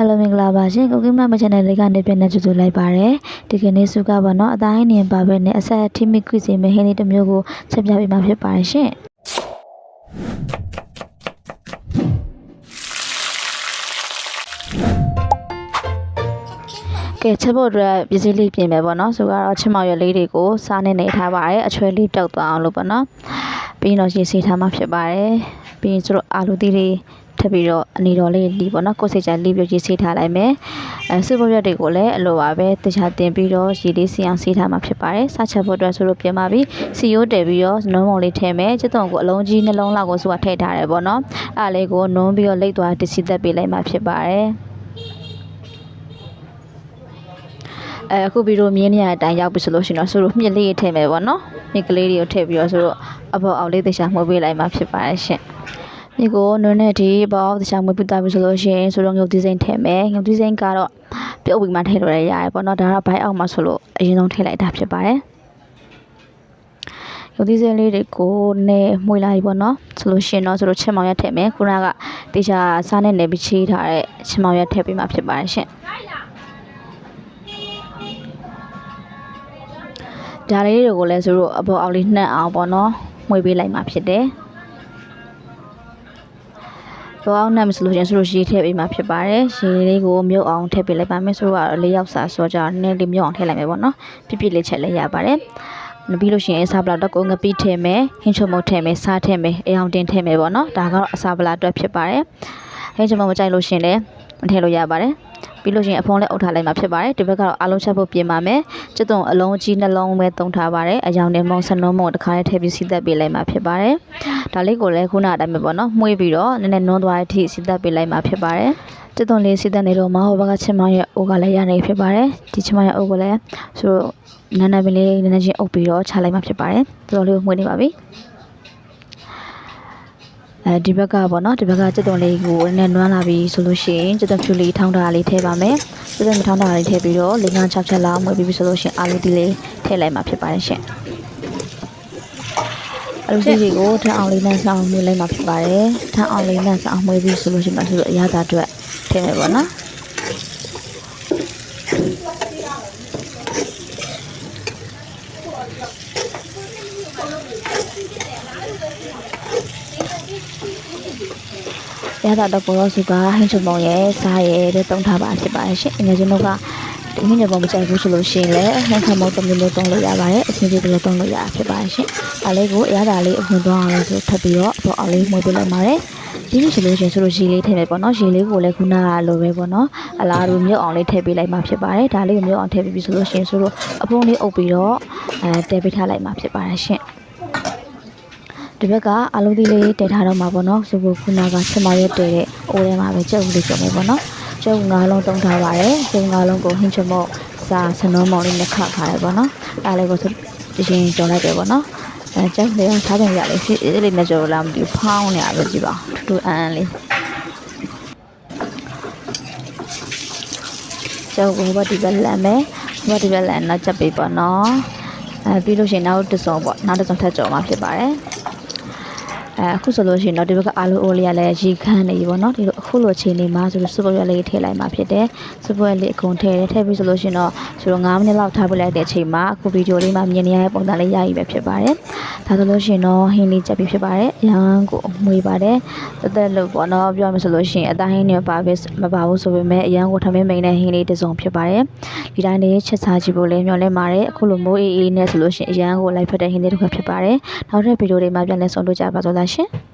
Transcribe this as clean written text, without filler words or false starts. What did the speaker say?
Hello မင်္ဂလာပါရှင်ကိုကိမမ channel လေးကနေပြန်နေကြိုလိုက်ပါတယ်ဒီကနေ့စုကပါနော်အသားဟင်းနေပါပဲနဲ့အဆက်ထိမိခွစီမဟင်းလေးတစ်မျိုးကိုချက်ပြပေးမှာဖြစ်ပါတယ်ရှင်ကဲချက်ဖို့အတွက်ပစ္စည်းလေးပြင်မယ်ပေါ့နော်ဆိုတော့ချစ်မောင်ရွက်လေးတွေကိုစားနေနေထားပါတယ်အချွဲလေးတောက်သွားအောင်လို့ပေါ့နော်ပြီးတော့ရေစီထားမှဖြစ်ပါတယ်ပြီးရင်ကျတော့အာလူသီးလေးထပ်ပြီးတော့အနေတော်လေးလီပေါ့နော်ကိုယ်စိတ်ချလီပြီးရေးဆေးထားလိုက်မယ်စုပ်ရက်တွေကိုလည်းအလိုပါပဲတခြားတင်ပြီးတော့ရေလေးစီအောင်ဆေးထားမှာဖြစ်ပါတယ်စချက်ဖို့အတွက်ဆိုလို့ပြင်ပါပြီစီယိုးတည်ပြီးတော့နုံးမုံလေးထည့်မယ်ကျတုံကိုအလုံးကြီးနှလုံးလောက်ကိုဆိုတာထည့်ထားတယ်ပေါ့နော်အဲ့လေးကိုနုံးပြီးတော့လိတ်သွားတစီသက်ပေးလိုက်မှာဖြစ်ပါတယ်အခုပြီးတော့မြင်းနေရတဲ့အတိုင်းရောက်ပြီဆိုလို့ရှိရင်တော့ဆိုလို့မြစ်လေးထည့်မယ်ပေါ့နော်မြစ်ကလေးတွေကိုထည့်ပြီးတော့ဆိုတော့အပေါ်အောင်လေးတခြားမှုပေးလိုက်မှာဖြစ်ပါတယ်ရှင်ဒီကိုနွန်းနဲ့ဒီပေါ့တခြားမွေးပူတာပြီဆိုလို့ရှိရင်ဆိုတော့ငုတ်သီးစိမ့်ထည့်မယ်ငုတ်သီးစိမ့်ကတော့ပြုတ်ပြီးမှထည့်လို့ရတယ်ပေါ့နော်ဒါကဘိုက်အောက်မှာဆိုလို့အရင်ဆုံးထည့်လိုက်တာဖြစ်ပါတယ်ငုတ်သီးစိမ့်လေးတွေကိုနဲ့မှွေလိုက်ပေါ့နော်ဆိုလို့ရှိရင်တော့ဆိုတော့ချက်မောင်ရက်ထည့်မယ်ခုနကတခြားစားနဲ့နေပြီးချေးထားတဲ့ချက်မောင်ရက်ထည့်ပြီးမှဖြစ်ပါတယ်ရှင်ဒါလေးတွေကိုလည်းဆိုတော့အပေါ်အောက်လေးနှက်အောင်ပေါ့နော်မှွေပေးလိုက်မှဖြစ်တယ်တော့အောင်နဲ့မဆိုလို့ရင်ဆိုလို့ရေးထည့်ပေးမှာဖြစ်ပါတယ်ရေလေးကိုမြုပ်အောင်ထည့်ပေးလိုက်ပါမယ်ဆိုတော့၄ယောက်စာဆိုကြနည်းလေးမြုပ်အောင်ထည့်လိုက်မယ်ပေါ့နော်ပြပြလေးချက်လေးရပါတယ်ပြီးလို့ရှိရင်အစာပလာတော့ကိုငပိထည့်မယ်ဟင်းချုံမုတ်ထည့်မယ်စားထည့်မယ်အယောင်တင်ထည့်မယ်ပေါ့နော်ဒါကတော့အစာပလာအတွက်ဖြစ်ပါတယ်ဟင်းချုံမုတ်မကြိုက်လို့ရှိရင်လည်းမထည့်လို့ရပါတယ်ပြီးလို့ရှိရင်အဖုံးလေးအုပ်ထားလိုက်မှာဖြစ်ပါတယ်ဒီဘက်ကတော့အလုံးချက်ဖို့ပြင်ပါမယ်ကျတုံအလုံးကြီးနှလုံးပဲသုံးထားပါတယ်အယောင်နဲ့မုံစနုံးမုံတစ်ခါလေးထည့်ပြီးစီးသက်ပေးလိုက်မှာဖြစ်ပါတယ်ဒါလေးကိုလည်းခုနအတိုင်းပဲပေါ့နော်မှွေးပြီးတော့နည်းနည်းနွန်းသွားတဲ့အထိစီးသက်ပေးလိုက်မှာဖြစ်ပါတယ်ကျတုံလေးစီးသက်နေတော့မှဟိုဘက်ကချင်မောင်ရဲ့အိုးကလည်းရနေဖြစ်ပါတယ်ဒီချင်မောင်ရဲ့အိုးကိုလည်းဆိုတော့နည်းနည်းလေးနည်းနည်းချင်းအုပ်ပြီးတော့ချလိုက်မှာဖြစ်ပါတယ်တော်တော်လေးကိုမှွေးနေပါပြီဒီဘက်ကပေါ့နော်ဒီဘက်ကကျက်သွန်လေးကိုနည်းနွမ်းလာပြီဆိုလို့ရှိရင်ကျက်သွန်ဖြူလေးထောင်းတာလေးထည့်ပါမယ်ကျက်သွန်မထောင်းတာလေးထည့်ပြီးတော့၄၅၆ချက်လောက်မှွေပြီးပြီဆိုလို့ရှိရင်အာလူသီးလေးထည့်လိုက်မှာဖြစ်ပါတယ်ရှင်အာလူသီးတွေကိုထပ်အောင်လေးနဲ့ဆောင်းမှွေလိုက်မှာဖြစ်ပါတယ်ထပ်အောင်လေးနဲ့ဆောင်းမှွေပြီးဆိုလို့ရှိရင်ဆိုတော့အရသာအတွက်ထည့်မယ်ပေါ့နော်ရတာတော့ပေါ်တော့စုကဟင်းချုံပုံရဲ့စားရဲ့တဲ့တုံးထားပါဖြစ်ပါတယ်ရှင်အငယ်ချင်းတို့ကဒီဟင်းချုံပုံမကြိုက်ဘူးဆိုလို့ရှိရင်လည်းနှမ်းခမောတစ်မျိုးမျိုးတုံးလို့ရပါတယ်အချင်းချင်းတွေတုံးလို့ရဖြစ်ပါတယ်ရှင်ဒါလေးကိုအရသာလေးအဝင်သွားအောင်လို့ထပ်ပြီးတော့အပေါ်အောင်လေးမှုပေးလိုက်ပါတယ်ဒီလိုဆိုလို့ရှိရင်ဆိုလို့ရေလေးထည့်မယ်ပေါ့နော်ရေလေးကိုလည်းခုနကလိုပဲပေါ့နော်အလားတူမြုပ်အောင်လေးထည့်ပေးလိုက်မှဖြစ်ပါတယ်ဒါလေးကိုမြုပ်အောင်ထည့်ပြီးဆိုလို့ရှိရင်ဆိုတော့အဖုံးလေးအုပ်ပြီးတော့တဲပေးထားလိုက်မှဖြစ်ပါတယ်ရှင်ဒီဘက်ကအလုံးသီးလေးတည်ထားတော့မှာပေါ့နော်ဆိုဖို့ခုနကချက်မရွက်တည်တဲ့အိုးထဲမှာပဲကြုပ်လေးကြုံမယ်ပေါ့နော်ကြုပ်၅လုံးတုံးထားပါတယ်ကြုံ၅လုံးကိုဟင်းချမော့စာစနုံးမောင်လေးနဲ့ခါထားတယ်ပေါ့နော်အဲလေးကိုဆိုရင်ကြော်လိုက်တယ်ပေါ့နော်ကျုပ်လေးထားပြန်ရလေးဖြစ်လေးနဲ့ကြော်လာမသိဖောင်းနေရပဲကြည့်ပါထူထူအန်လေးကျုပ်ဘောဒီဘက်လမ်းမယ်ဘောဒီဘက်လမ်းတော့ချက်ပေးပေါ့နော်ပြီးလို့ရှိရင်နောက်တစ်စုံပေါ့နောက်တစ်စုံထပ်ကြော်မှာဖြစ်ပါတယ်အခုဆိုလို့ရှိရင်တော့ဒီဘက်ကအာလူအိုလေးကလည်းရေခမ်းနေပြီပေါ့နော်ဒီလိုအခုလိုချိန်နေမှာဆိုလို့စပွက်ရွက်လေးထည့်လိုက်မှာဖြစ်တယ်စပွက်လေးအကုန်ထည့်ပြီးဆိုလို့ရှိရင်တော့ဆိုတော့9မိနစ်လောက်ထားပလိုက်တဲ့အချိန်မှာအခုဗီဒီယိုလေးမှာမြင်နေရတဲ့ပုံစံလေးရပြီပဲဖြစ်ပါတယ်ဒါဆိုလို့ရှိရင်တော့ဟင်းလေးချက်ပြီးဖြစ်ပါတယ်ရန်ကိုမွေပါတယ်တက်လို့ပေါ့နော်ပြောရမယ်ဆိုလို့ရှိရင်အသားဟင်းတွေပါပဲမပါဘူးဆိုပေမဲ့အရန်ကိုထမင်းမိန်တဲ့ဟင်းလေးတစ်စုံဖြစ်ပါတယ်ဒီတိုင်းလေးချက်စားကြည့်ဖို့လည်းမျှော်လင့်ပါတယ်အခုလိုမိုးအေးအေးနဲ့ဆိုလို့ရှိရင်အရန်ကိုလိုက်ဖက်တဲ့ဟင်းလေးတစ်ခုဖြစ်ပါတယ်နောက်ထပ်ဗီဒီယိုတွေမှာပြန်လည်ဆုံတွေ့ကြပါစို့လားရှင်